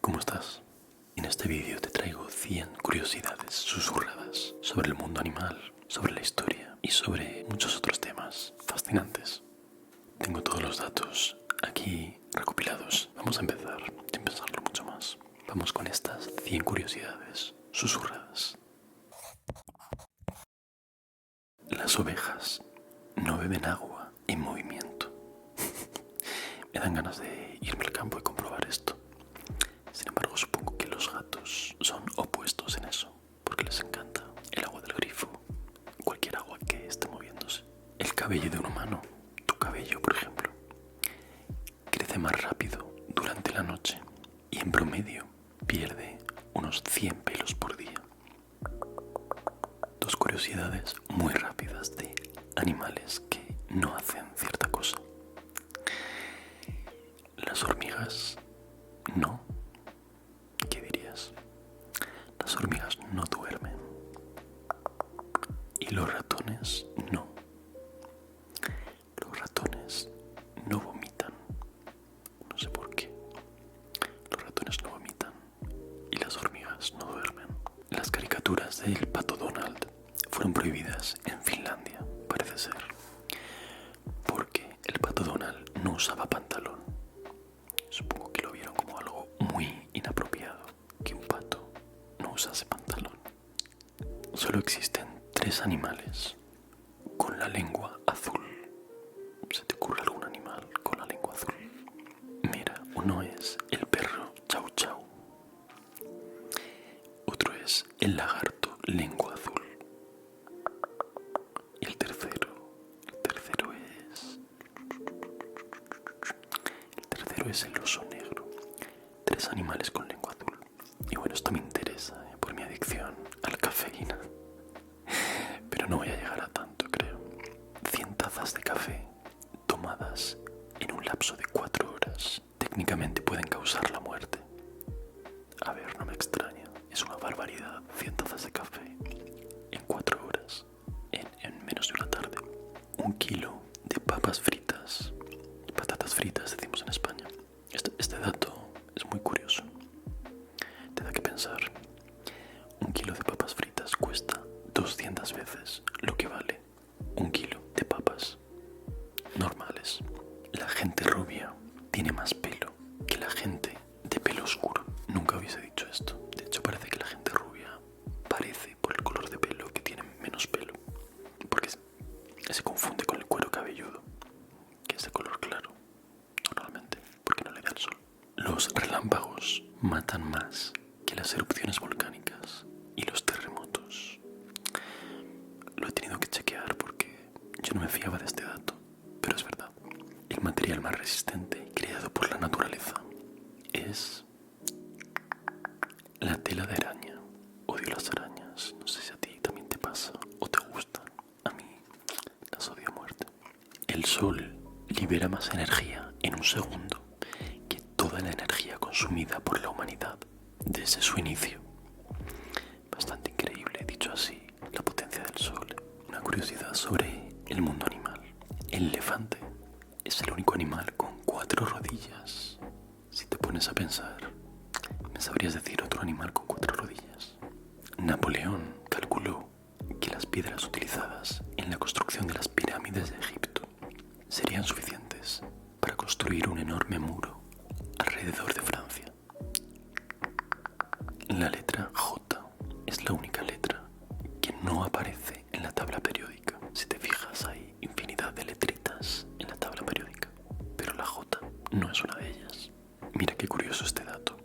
¿cómo estás? En este vídeo te traigo 100 curiosidades susurradas sobre el mundo animal, sobre la historia y sobre muchos otros temas fascinantes. Tengo todos los datos aquí recopilados. Vamos a empezar, sin pensarlo mucho más. Vamos con estas 100 curiosidades susurradas. Las ovejas no beben agua en movimiento. Me dan ganas de irme al campo y comprobar esto. Sin embargo, supongo que los gatos son opuestos en eso, porque les encanta el agua del grifo, cualquier agua que esté moviéndose. El cabello de un humano, tu cabello por ejemplo, crece más rápido durante la noche y en promedio pierde unos 100 pelos por día. Dos curiosidades muy rápidas de animales que no hacen cierta cosa. Las hormigas no. ¿Qué dirías? Las hormigas no duermen. Y los ratones no. Los ratones no vomitan. No sé por qué. Los ratones no vomitan. Y las hormigas no duermen. Las caricaturas del Pato Donald fueron prohibidas en Finlandia, parece ser. Porque el Pato Donald no usaba pantalón. Supongo que lo vieron como algo muy inapropiado, que un pato no usase pantalón. Solo existen 3 animales con la lengua azul. ¿Se te ocurre algún animal con la lengua azul? Mira, uno es el perro chau chau. Otro es el lagarto lengua azul. Y el tercero es el oso negro. 3 animales con lengua azul. Y bueno, esto me interesa por mi adicción a la cafeína. Pero no voy a llegar a tanto, creo. 100 tazas de café tomadas en un lapso de 4 horas técnicamente pueden causar la muerte. A ver, no me extraña. Es una barbaridad. 100 tazas de café en 4 horas. En menos de una tarde. 1 kilo de papas fritas. Patatas fritas decimos en España. Este dato es muy curioso. Te da que pensar. 1 kilo de papas fritas cuesta 200 veces lo que vale 1 kilo de papas normales. La gente rubia tiene más pelo que la gente de pelo oscuro. Nunca hubiese dicho esto. De hecho, parece que la gente rubia parece, por el color de pelo, que tiene menos pelo. Porque se confunde con el cuero cabelludo, que es de color claro, normalmente, porque no le da el sol. Los relámpagos matan más que las erupciones volcánicas y los terremotos. Lo he tenido que chequear porque yo no me fiaba de este dato, pero es verdad. El material más resistente creado por la naturaleza es la tela de araña. Odio las arañas, no sé si a ti también te pasa o te gustan. A mí las odio a muerte. El sol libera más energía en un segundo que toda la energía consumida por la humanidad desde su inicio. Bastante increíble, dicho así, la potencia del sol. Una curiosidad sobre el mundo animal. El elefante es el único animal con 4 rodillas. Si te pones a pensar, ¿me sabrías decir otro animal con 4 rodillas? Napoleón calculó que las piedras utilizadas en la construcción de las pirámides de Egipto serían suficientes para construir un enorme muro alrededor de Francia. La letra J es la única letra que no aparece en la tabla periódica. Si te fijas, hay infinidad de letritas en la tabla periódica, pero la J no es una de ellas. Mira qué curioso este dato.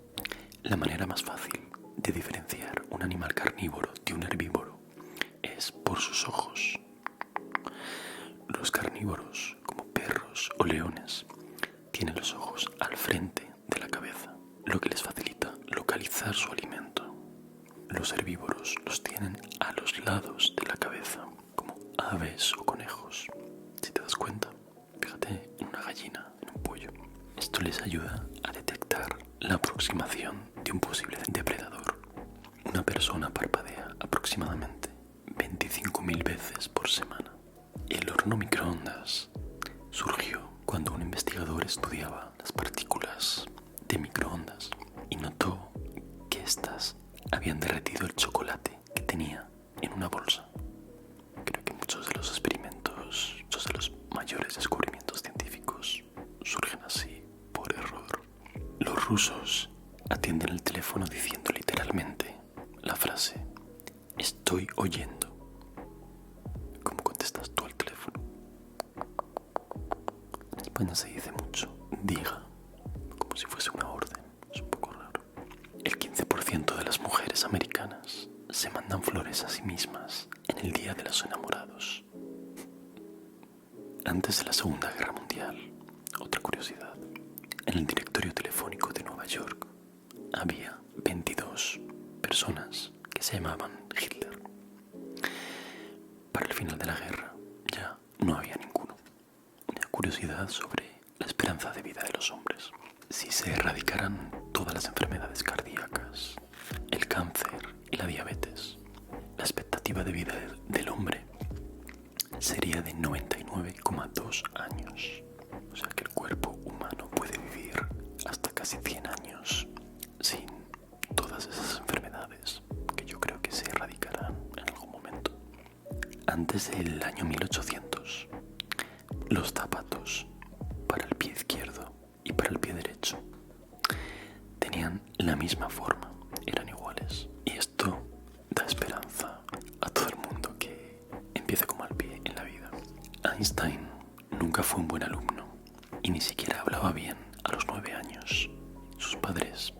La manera más fácil de diferenciar un animal carnívoro de un herbívoro es por sus ojos. Los carnívoros, como perros o leones, tienen los ojos al frente de la cabeza, lo que les facilita localizar su alimento. Los herbívoros los tienen a los lados de la cabeza, como aves o conejos. Si te das cuenta, fíjate en una gallina, en un pollo. Esto les ayuda a detectar la aproximación de un posible depredador. Una persona parpadea aproximadamente 25.000 veces por semana. El horno microondas surgió cuando un investigador estudiaba las partículas de microondas y notó habían derretido el chocolate que tenía en una bolsa. Creo que muchos de los experimentos, muchos de los mayores descubrimientos científicos surgen así, por error. Los rusos atienden el teléfono diciendo literalmente la frase "estoy oyendo". ¿Cómo contestas tú al teléfono? En España se dice mucho "diga", como si fuese una orden. Es un poco raro. El 15% de las mujeres americanas se mandan flores a sí mismas en el Día de los Enamorados. Antes de la Segunda Guerra Mundial, otra curiosidad, en el directorio telefónico de Nueva York había 22 personas que se llamaban Hitler. Para el final de la guerra ya no había ninguno. Una curiosidad sobre la esperanza de vida de los hombres. Si se erradicaran todas las enfermedades cardíacas, el cáncer y la diabetes, la expectativa de vida del hombre sería de 99,2 años. O sea que el cuerpo humano puede vivir hasta casi 100 años sin todas esas enfermedades que yo creo que se erradicarán en algún momento. Antes del año 1800, los zapatos para el pie izquierdo y para el pie derecho tenían la misma forma, eran iguales. Y esto da esperanza a todo el mundo que empieza con mal pie en la vida. Einstein nunca fue un buen alumno y ni siquiera hablaba bien a los 9 años. Sus padres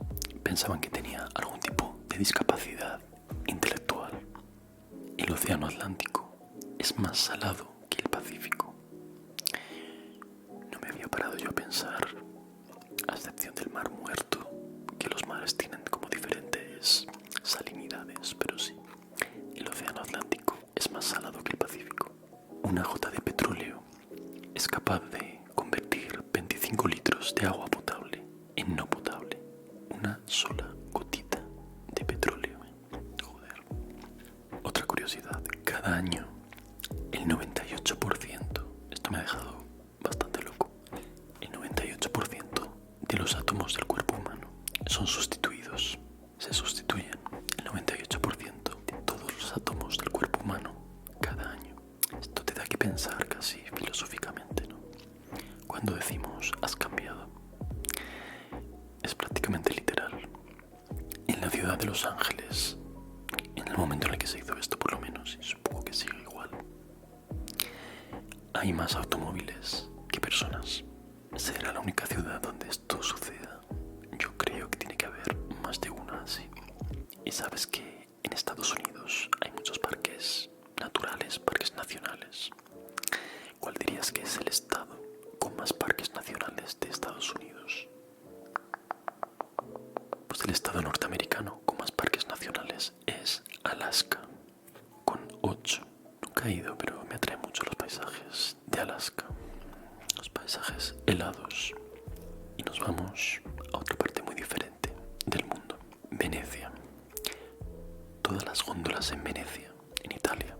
pensaban que tenía algún tipo de discapacidad intelectual. El océano Atlántico es más salado que el Pacífico. No me había parado yo a pensar, a excepción del Mar Muerto, que los mares tienen como diferentes salinidades, pero sí, el océano Atlántico es más salado que el Pacífico. Una gota de petróleo es capaz de convertir 25 litros de agua potable en no potable. Una sola gotita de petróleo. Joder. Otra curiosidad, cada año el 98%, esto me ha dejado bastante loco, el 98% de los átomos del cuerpo humano son sustituidos. Se sustituyen el 98% de todos los átomos del cuerpo humano cada año. Esto te da que pensar casi filosóficamente, ¿no? Cuando decimos "has cambiado", es prácticamente literal. En la ciudad de Los Ángeles, en el momento en el que se hizo esto por lo menos, y supongo que sigue igual, hay más automóviles que personas. ¿Será la única ciudad donde esto suceda? Yo creo que tiene que haber más de una así. Y sabes que en Estados Unidos hay muchos parques naturales, parques nacionales. ¿Cuál dirías que es el estado con más parques nacionales de Estados Unidos? Pues el estado norteamericano con más parques nacionales es Alaska, con 8. Nunca he ido, pero me atraen mucho los paisajes de Alaska, los paisajes helados. Y nos vamos a otra parte muy diferente del mundo, Venecia. Todas las góndolas en Venecia, en Italia,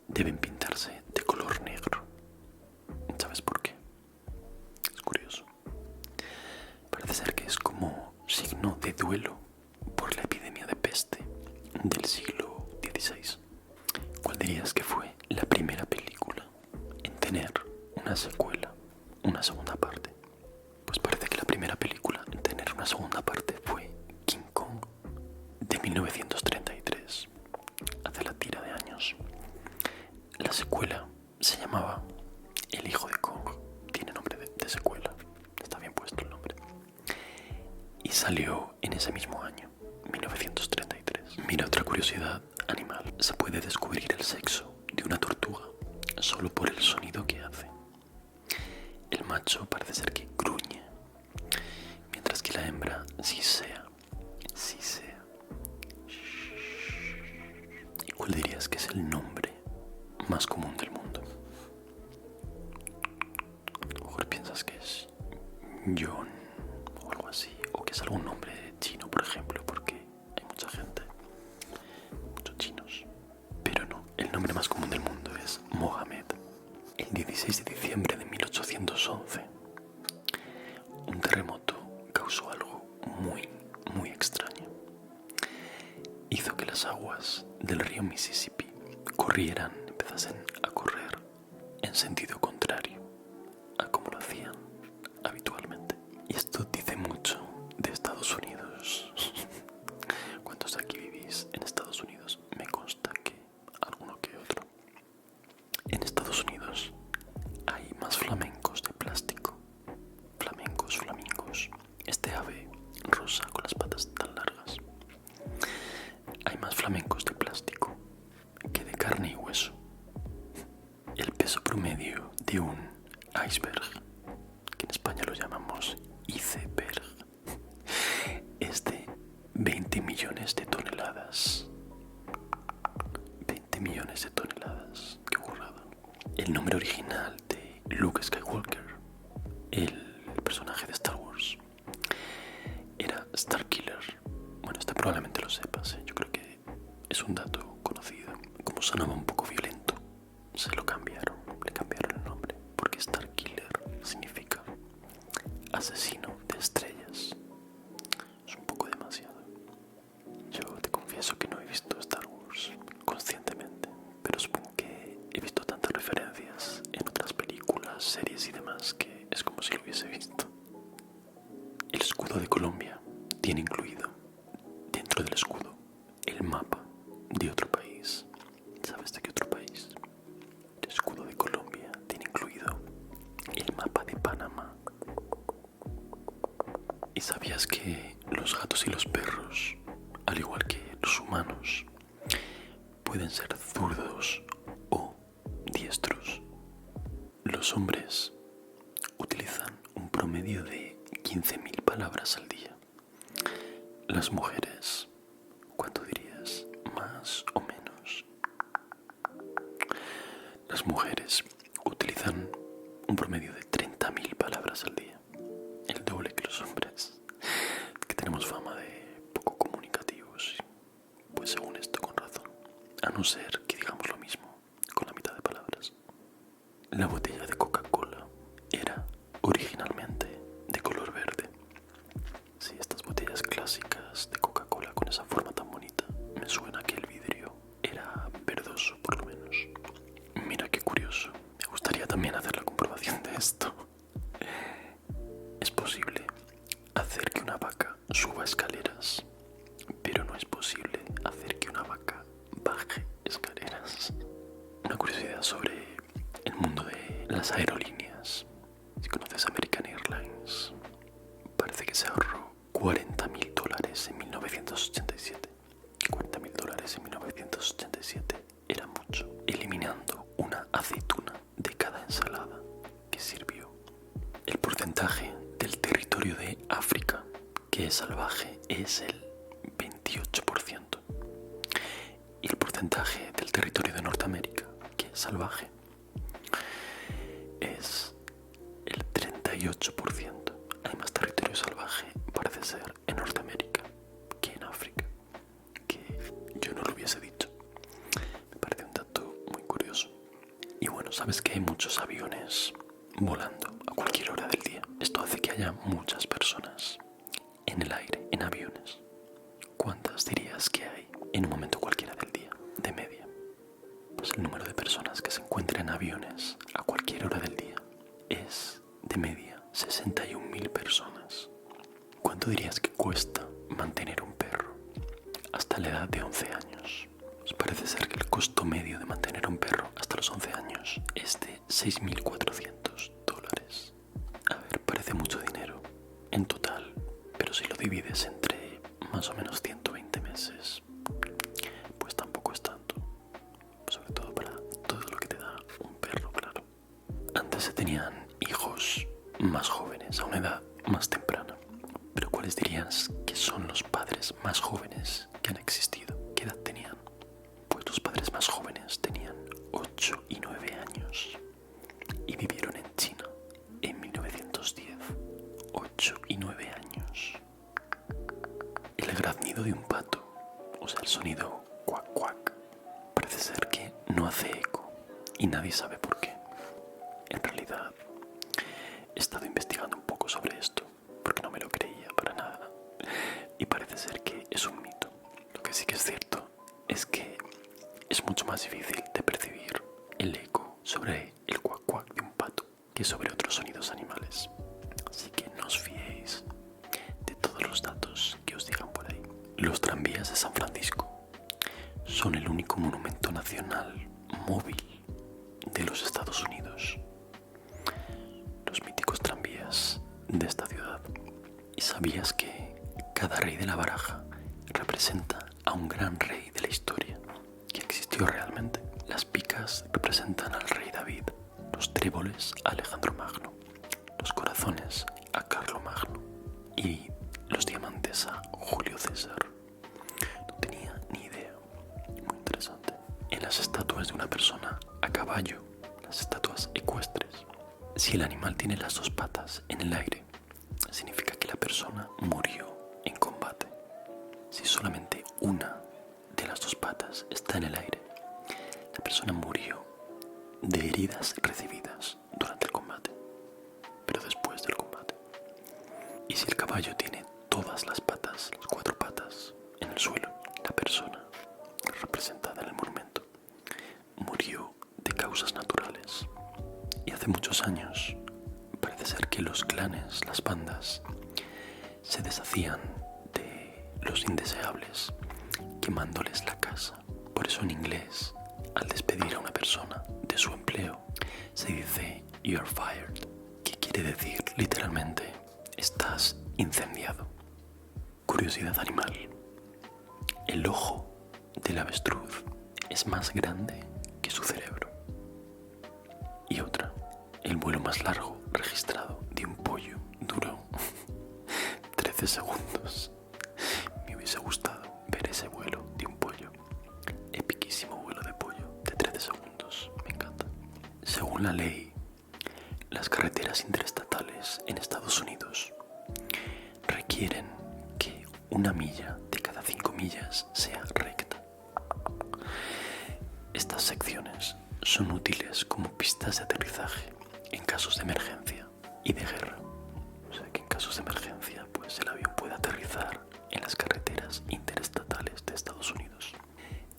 deben pintarse de color negro. ¿Sabes por qué? Es curioso. Parece ser que es como signo de duelo por la epidemia de peste del siglo XVI. ¿Cuál dirías que fue la primera película en tener una secuela, una segunda parte? Pues parece que la primera película en tener una segunda parte fue King Kong, de 1933, hace la tira de años. La secuela se llamaba El hijo de Kong, tiene nombre de secuela, está bien puesto el nombre, y salió en ese mismo año, 1933. Mira, otra curiosidad animal, se puede descubrir el sexo de una tortuga solo por el sonido que hace. El macho parece ser que gruñe, mientras que la hembra sisea. ¿Y cuál dirías que es el nombre más común del mundo? A lo mejor piensas que es John o algo así, o que es algún nombre chino, por ejemplo, porque hay mucha gente, muchos chinos. Pero no, el nombre más común del mundo es Mohamed. El 16 de diciembre de 1811, un terremoto causó algo muy extraño. las aguas del río Mississippi empezasen a correr en sentido contrario a como lo hacían habitualmente. Y esto dice mucho de Estados Unidos. ¿Cuántos de aquí vivís en Estados Unidos? Me consta que alguno que otro. En Estados Unidos hay más flamencos de plástico. Flamingos. Este ave rosa con las patas tan largas. Hay más flamencos de plástico que de carne y hueso. El peso promedio de un iceberg, que en España lo llamamos iceberg, es de 20 millones de toneladas. 20 millones de toneladas. Qué burrada. El nombre original de Luke Skywalker, el personaje de Star Wars, era Starkiller. Bueno, este probablemente lo sepas, ¿eh? Yo creo que es un dato conocido. Como sonaba un poco violento, le cambiaron el nombre, porque Starkiller significa asesino de estrellas. Es un poco demasiado. Yo te confieso que no he visto Star Wars conscientemente, pero supongo que he visto tantas referencias en otras películas, series y demás que es como si lo hubiese visto. El escudo de Colombia tiene incluido dentro del escudo el mapa de otro país. ¿Sabes de qué otro país? El escudo de Colombia tiene incluido el mapa de Panamá. ¿Y sabías que los gatos y los perros, al igual que los humanos, pueden ser zurdos o diestros? Los hombres utilizan un promedio de 15.000 palabras al día. Las mujeres, ¿cuánto dirías? ¿Más o menos? Las mujeres utilizan un promedio de 30.000 palabras al día. El doble que los hombres, que tenemos fama de poco comunicativos. Pues según esto, con razón. A no ser que digamos lo mismo con la mitad de palabras. La botella de Coca-Cola era originalmente de color verde. Sí, estas botellas clásicas de Coca-Cola con esa forma tan bonita, me suena que el vidrio era verdoso por lo menos. Mira qué curioso. Me gustaría también hacer la comprobación de esto. Es posible hacer que una vaca suba escaleras, pero no es posible hacer que una vaca baje escaleras. Una curiosidad sobre el mundo de las aerolíneas. Si conoces American Airlines, parece que se ahorró $40.000 en 1987. $40.000 en 1987 era mucho, eliminando una aceituna de cada ensalada que sirvió. El porcentaje del territorio de África que es salvaje es el 28%. Y el porcentaje del territorio de Norteamérica que es salvaje es el 38%. Hay más territorio salvaje, parece ser, en Norteamérica que en África, que yo no lo hubiese dicho. Me parece un dato muy curioso. Y bueno, sabes que hay muchos aviones volando a cualquier hora del día. Esto hace que haya muchas personas en el aire, en aviones. ¿Cuántas dirías que hay en un momento cualquiera del día, de media? Pues el número de personas que se encuentran en aviones a cualquier hora del día es de media 61.000 personas. ¿Cuánto dirías que cuesta mantener un perro hasta la edad de 11 años? Pues parece ser que el costo medio de mantener un perro hasta los 11 años es de $6.400. A ver, parece mucho dinero en total, pero si lo divides entre más o menos 120 meses, pues tampoco es tanto. Sobre todo para todo lo que te da un perro, claro. Antes se tenían hijos más jóvenes, a una edad más temprana. Pero ¿cuáles dirías que son los padres más jóvenes que han existido? ¿Qué edad tenían? Pues los padres más jóvenes tenían 8 y 9 años y vivieron en China en 1910. 8 y 9 años. El graznido de un pato, o sea, el sonido cuac cuac, parece ser que no hace eco y nadie sabe por qué. En realidad, he estado investigando un poco sobre esto porque no me lo creía para nada y parece ser que es un mito. Lo que sí que es cierto es que es mucho más difícil de percibir el eco sobre el cuac cuac de un pato que sobre otros sonidos animales. Así que no os fiéis de todos los datos que os digan por ahí. Los tranvías de San Francisco son el único monumento nacional móvil de los Estados Unidos. Los míticos tranvías de esta ciudad. ¿Y sabías que cada rey de la baraja representa a un gran rey de la historia que existió realmente? Las picas representan al rey David, los tréboles a Alejandro Magno, los corazones a Carlomagno y los diamantes a Julio César. No tenía ni idea. Muy interesante. En las estatuas de una persona a caballo, las estatuas ecuestres, si el animal tiene las dos patas en el aire, significa que la persona murió en combate. Si solamente una de las dos patas está en el aire, la persona murió de heridas recibidas durante el combate, pero después del combate. Y si el caballo tiene todas las patas, las 4 patas, en el suelo, la persona representada en el monumento murió de causas naturales. Y hace muchos años parece ser que los clanes, las bandas, se deshacían de los indeseables quemándoles la casa. Por eso en inglés, al despedir a una persona de su empleo, se dice "you're fired", que quiere decir literalmente "estás incendiado". Curiosidad animal: el ojo del avestruz es más grande que su cerebro. Y otra: el vuelo más largo registrado de un pollo duró 13 segundos. Me hubiese gustado ver ese vuelo de un pollo. Epiquísimo vuelo de pollo de 13 segundos. Me encanta. Según la ley, las carreteras interestatales en Estados Unidos requieren que 1 milla de cada 5 millas sea recta. Estas secciones son útiles como pistas de aterrizaje en casos de emergencia y de guerra. O sea que en casos de emergencia, pues el avión puede aterrizar en las carreteras interestatales de Estados Unidos.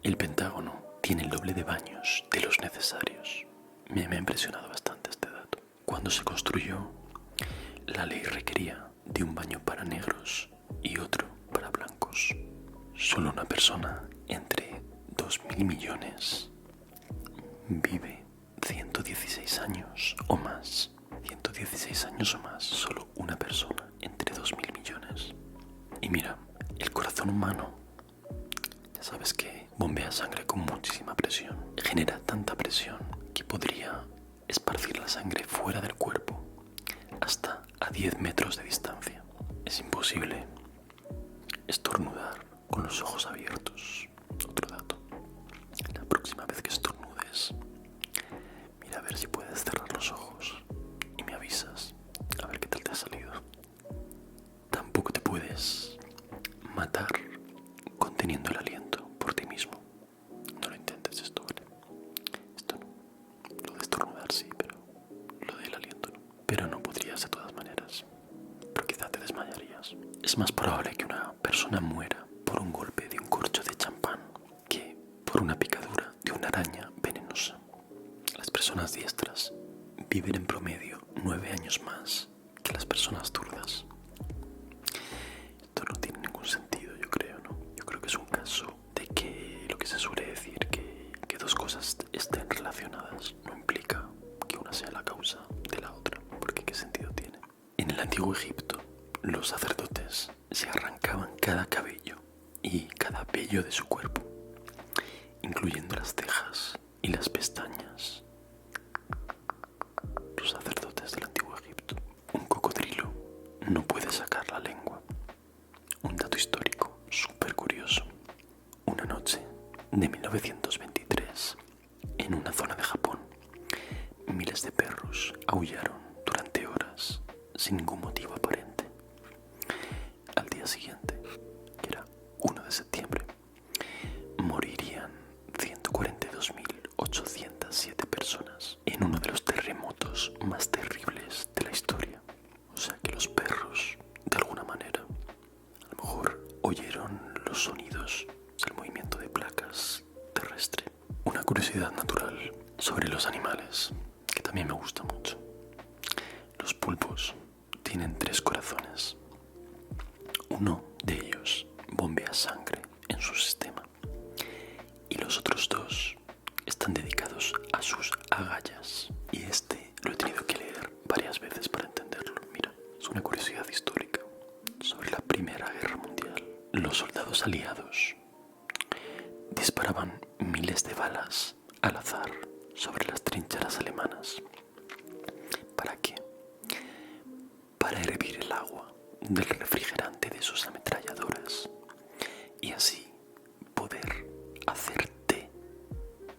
El Pentágono tiene el doble de baños de los necesarios. Me ha impresionado bastante este dato. Cuando se construyó, la ley requería de un baño para negros y otro para blancos. Solo una persona entre 2.000 millones vive 116 años o más. 116 años o más, solo una persona entre 2.000 millones. Y mira, el corazón humano, ya sabes que bombea sangre con muchísima presión. Genera tanta presión que podría esparcir la sangre fuera del cuerpo hasta a 10 metros de distancia. Es imposible estornudar con los ojos abiertos. Otro dato: la próxima vez que estornudes, mira a ver si puedes cerrar los ojos y me avisas a ver qué tal te ha salido. Tampoco te puedes matar conteniendo el aliento por ti mismo. No lo intentes esto, ¿vale? Esto no. Lo de estornudar sí, pero lo del aliento no. Pero no podrías de todas maneras, pero quizá te desmayarías. Es más probable que una persona muera por un golpe de un corcho de champán que por una picadura de una araña venenosa. Las personas diestras viven en promedio 9 años más que las personas zurdas. Esto no tiene ningún sentido, yo creo, ¿no? Yo creo que es un caso de que lo que se suele decir que dos cosas estén relacionadas no implica que una sea la causa de la otra, porque ¿qué sentido tiene? En el antiguo Egipto, los sacerdotes se arrancaban cada cabello y cada vello de su cuerpo, incluyendo las cejas y las pestañas. Los sacerdotes del antiguo Egipto. Un cocodrilo no puede sacar la lengua. Un dato histórico súper curioso. Una noche de 1923, en una zona de Japón, miles de perros aullaron durante horas sin ningún motivo aparente. Al día siguiente, que era 1 de septiembre, morirían 142.807 personas en uno de los terremotos más terribles de la historia. O sea que los perros, de alguna manera, a lo mejor oyeron los sonidos del movimiento movimiento de placas terrestre. Una curiosidad natural sobre los animales que también me gusta mucho. Los pulpos tienen 3 corazones. Uno de ellos bombea sangre en su sistema y los otros 2 están dedicados a sus agallas. Y este lo he tenido que leer varias veces para entenderlo. Mira, es una curiosidad histórica sobre la Primera Guerra Mundial. Los soldados aliados disparaban miles de balas al azar sobre las trincheras alemanas. ¿Para qué? Para hervir el agua del refrigerante de sus ametralladoras y así poder hacer té.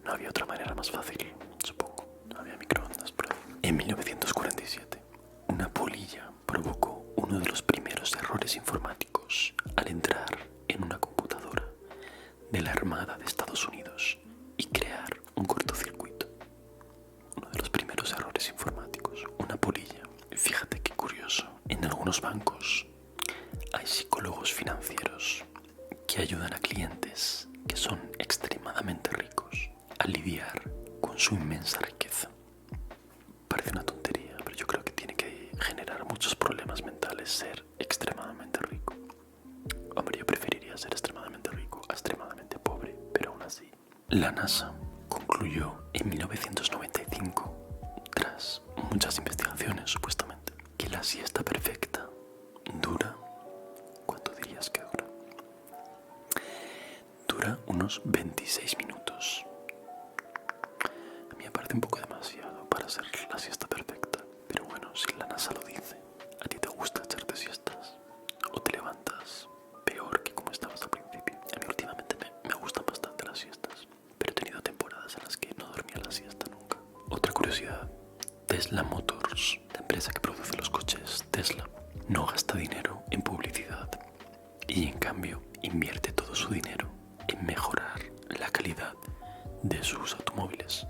No había otra manera más fácil, supongo. No había microondas por ahí. En 1947, una polilla provocó uno de los primeros errores informáticos al entrar en una computadora de la Armada de Estados Unidos y crear un cortocircuito. Uno de los primeros errores informáticos, una polilla. Fíjate qué curioso, en algunos bancos hay psicólogos financieros que ayudan a clientes que son extremadamente ricos a lidiar con su inmensa riqueza. Parece una tontería, pero yo creo que tiene que generar muchos problemas mentales ser extremadamente rico. Hombre, yo preferiría ser extremadamente rico a extremadamente pobre, pero aún así. La NASA concluyó en 1995, tras muchas investigaciones supuestamente, que la siesta perfecta dura... ¿Cuánto dirías que dura? Dura unos 26 minutos. A mí me parece un poco demasiado para ser la siesta perfecta, pero bueno, si la NASA lo dice. ¿A ti te gusta echarte siestas? ¿O te levantas peor que como estabas al principio? A mí últimamente me gustan bastante las siestas, pero he tenido temporadas en las que no dormía la siesta nunca. Otra curiosidad, Tesla Motors, la empresa que produce los coches Tesla, no gasta dinero en publicidad y en cambio invierte todo su dinero en mejorar la calidad de sus automóviles.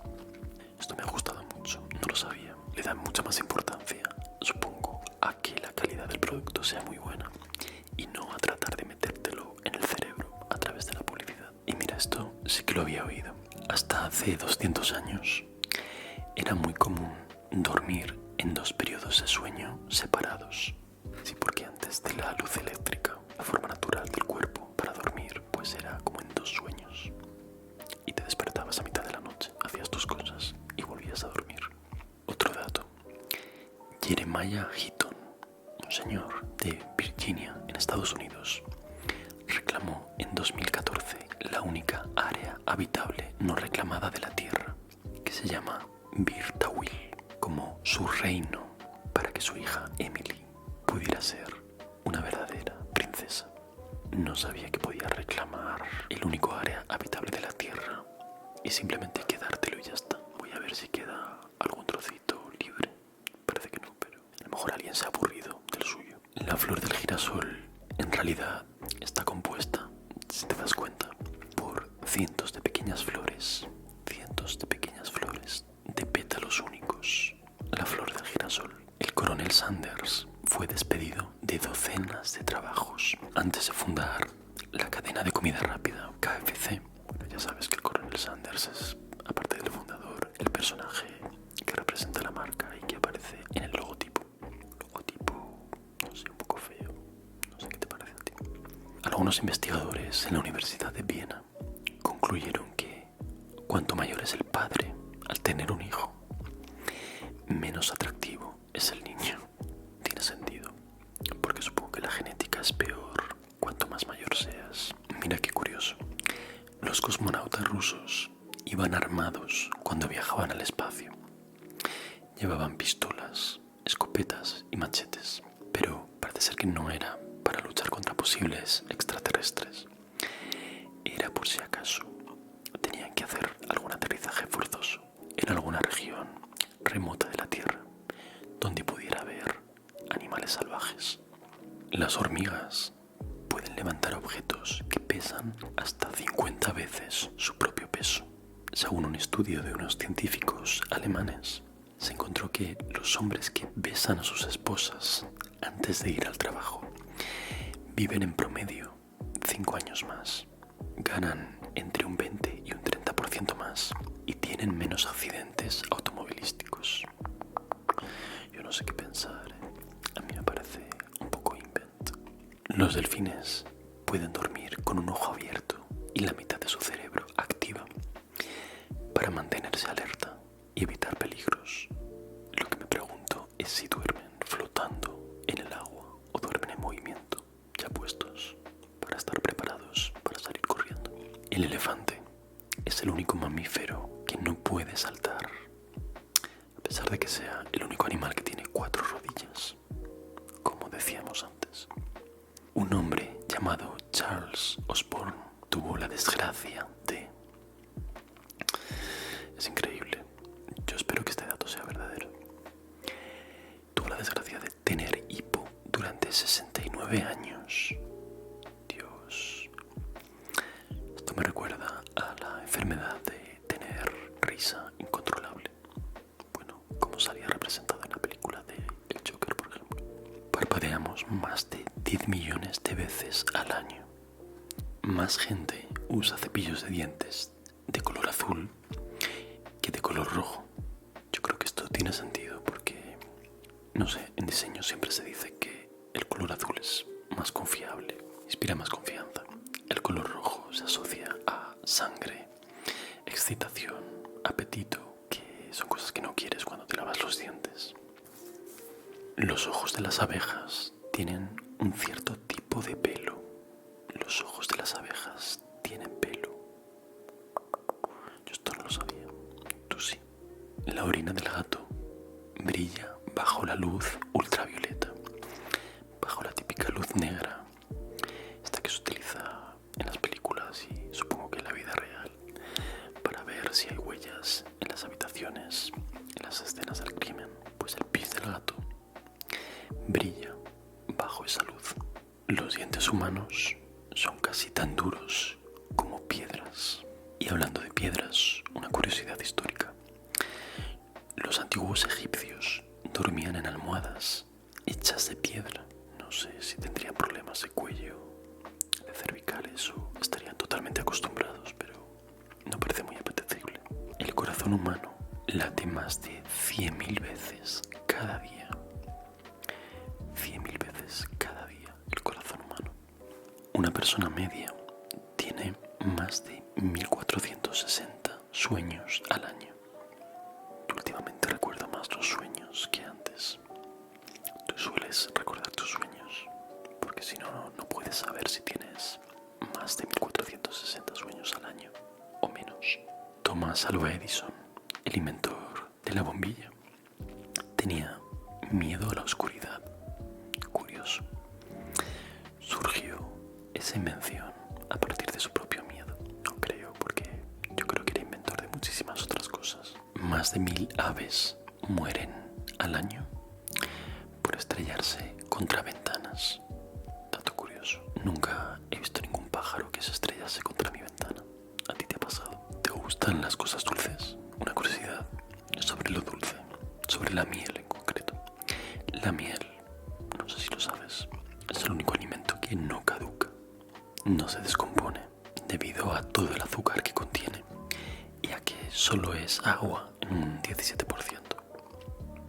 Esto me ha gustado mucho, no lo sabía. Le dan mucha más importancia, supongo, a que la calidad del producto sea muy buena y no a tratar de metértelo en el cerebro a través de la publicidad. Y mira, esto sí que lo había oído. Hasta hace 200 años era muy común dormir en 2 periodos de sueño separados. Sí, porque antes de la luz eléctrica, la forma natural del cuerpo para dormir pues era como en 2 sueños. Y te despertabas a mitad de la noche, hacías tus cosas y volvías a dormir. Otro dato, Jeremiah Heaton, un señor de Virginia, en Estados Unidos, reclamó en 2014 la única área habitable no reclamada de la Tierra, que se llama Birtawil, como su reino, para que su hija Emily pudiera ser una verdadera princesa. No sabía que podía reclamar el único área habitable de la Tierra y simplemente quedártelo y ya está. Voy a ver si queda algún trocito libre. Parece que no, pero a lo mejor alguien se ha aburrido del suyo. La flor del girasol en realidad está compuesta, si te das cuenta, por cientos de pequeñas flores de pétalos únicos. La flor del girasol. El coronel Sanders fue despedido de docenas de trabajos antes de fundar la cadena de comida rápida KFC. Bueno, ya sabes que el coronel Sanders es, aparte del fundador, el personaje que representa la marca y que aparece en el logotipo. No sé, un poco feo. No sé qué te parece a ti. Algunos investigadores en la Universidad de Viena concluyeron que cuanto mayor es el padre al tener un hijo, menos atractivo es el niño. Tiene sentido, porque supongo que la genética es peor cuanto más mayor seas. Mira qué curioso. Los cosmonautas rusos iban armados cuando viajaban al espacio. Llevaban pistolas, escopetas y machetes, pero parece ser que no era para luchar contra posibles extraterrestres. Era por si acaso tenían que hacer algún aterrizaje forzoso en alguna región remota de la Tierra donde pudiera haber animales salvajes. Las hormigas pueden levantar objetos que pesan hasta 50 veces su propio peso. Según un estudio de unos científicos alemanes, se encontró que los hombres que besan a sus esposas antes de ir al trabajo viven en promedio 5 años más. ganan entre un 20 y un 30% más y tienen menos accidentes automovilísticos. Yo no sé qué pensar, A mí me parece un poco invent. Los delfines pueden dormir con un ojo abierto y la mitad de su cerebro activa para mantenerse alerta y evitar peligros. Lo que me pregunto es si duermen flotando en el agua o duermen en movimiento, ya puestos para estar preparados para salir corriendo. El elefante es el único mamífero que no puede saltar, a pesar de que sea el único animal que tiene 4 rodillas, como decíamos antes. Un hombre llamado Charles Osborne tuvo la desgracia de... Es increíble, yo espero que este dato sea verdadero. Tuvo la desgracia de tener hipo durante 69 años. Dios. Esto me recuerda a la enfermedad de tener risa incontrolable. Bueno, como salía representado en la película de El Joker, por ejemplo. Parpadeamos más de 10 millones de veces al año. Más gente usa cepillos de dientes de color azul que de color rojo. Yo creo que esto tiene sentido porque, no sé, en diseño siempre se dice que el color azul es más confiable, inspira más confianza. El color rojo se asocia a sangre, excitación, apetito, que son cosas que no quieres cuando te lavas los dientes. Los ojos de las abejas tienen un cierto tipo de pelo. Los ojos de las abejas tienen pelo. Yo esto no lo sabía. Tú sí. La orina del gato brilla bajo la luz ultravioleta, bajo la típica luz negra, esta que se utiliza en las películas y supongo que en la vida real, para ver si hay huellas en las habitaciones, en las escenas del crimen. Pues el pis del gato brilla bajo esa luz. Los dientes humanos son casi tan duros como piedras. Y hablando de piedras, una curiosidad histórica. Los antiguos egipcios dormían en almohadas hechas de piedra. No sé si tendrían problemas de cuello, de cervicales o estarían totalmente acostumbrados, pero no parece muy apetecible. El corazón humano late más de 100.000 veces cada día. 100.000 veces cada día el corazón humano. Una persona media tiene más de 1460 sueños al año. Últimamente recuerdo más los sueños que antes. Tú sueles recordar tus sueños, porque si no, no puedes saber si tienes más de 1460 sueños al año o menos. Thomas Alva Edison, el inventor de la bombilla, tenía miedo a la oscuridad. Curioso. Surgió esa invención a partir de su propio miedo. No creo, porque yo creo que era inventor de muchísimas otras cosas. Más de 1000 aves mueren al año por estrellarse contra ventanas. Dato curioso. Nunca he visto ningún pájaro que se estrellase contra mi ventana. ¿A ti te ha pasado? ¿Te gustan las cosas dulces? Una curiosidad sobre lo dulce, sobre la miel en concreto. La miel, no sé si lo sabes, es el único alimento que no caduca, no se descompone debido a todo el azúcar que contiene y a que solo es agua en un 17%.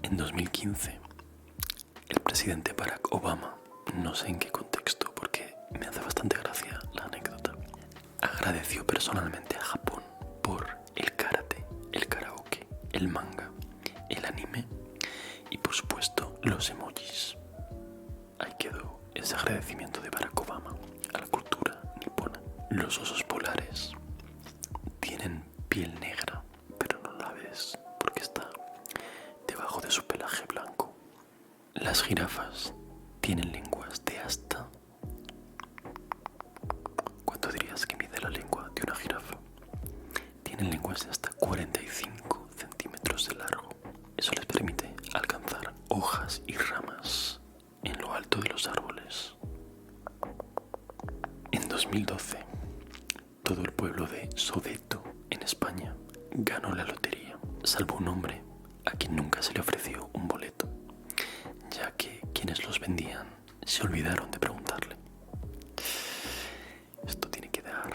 En 2015, el presidente Barack Obama, no sé en qué contexto porque me hace bastante gracia la anécdota, agradeció personalmente a Japón por el karate, el karaoke, el manga, el anime y por supuesto los emojis. Ahí quedó ese agradecimiento de Barack Obama a la cultura nipona. Los osos polares tienen piel negra, pero no la ves porque está debajo de su pelaje blanco. Las jirafas tienen lenguas de hasta... ¿Cuánto dirías que mide la lengua de una jirafa? Tienen lenguas de hasta 45 centímetros de largo. Eso les permite alcanzar hojas y ramas en lo alto de los árboles. En 2012, todo el pueblo de Sodeto, en España, ganó la lotería, salvo un hombre a quien nunca se le ofreció un boleto, ya que quienes los vendían se olvidaron de preguntarle. Esto tiene que dar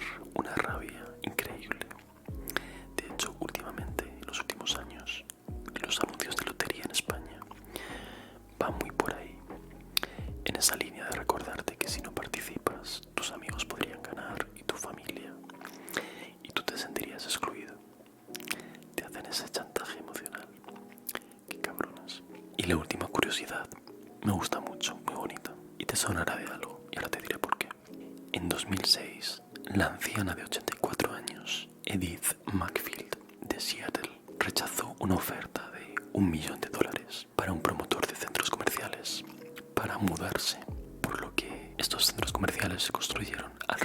2006, la anciana de 84 años, Edith McField, de Seattle, rechazó una oferta de $1 millón para un promotor de centros comerciales para mudarse, por lo que estos centros comerciales se construyeron al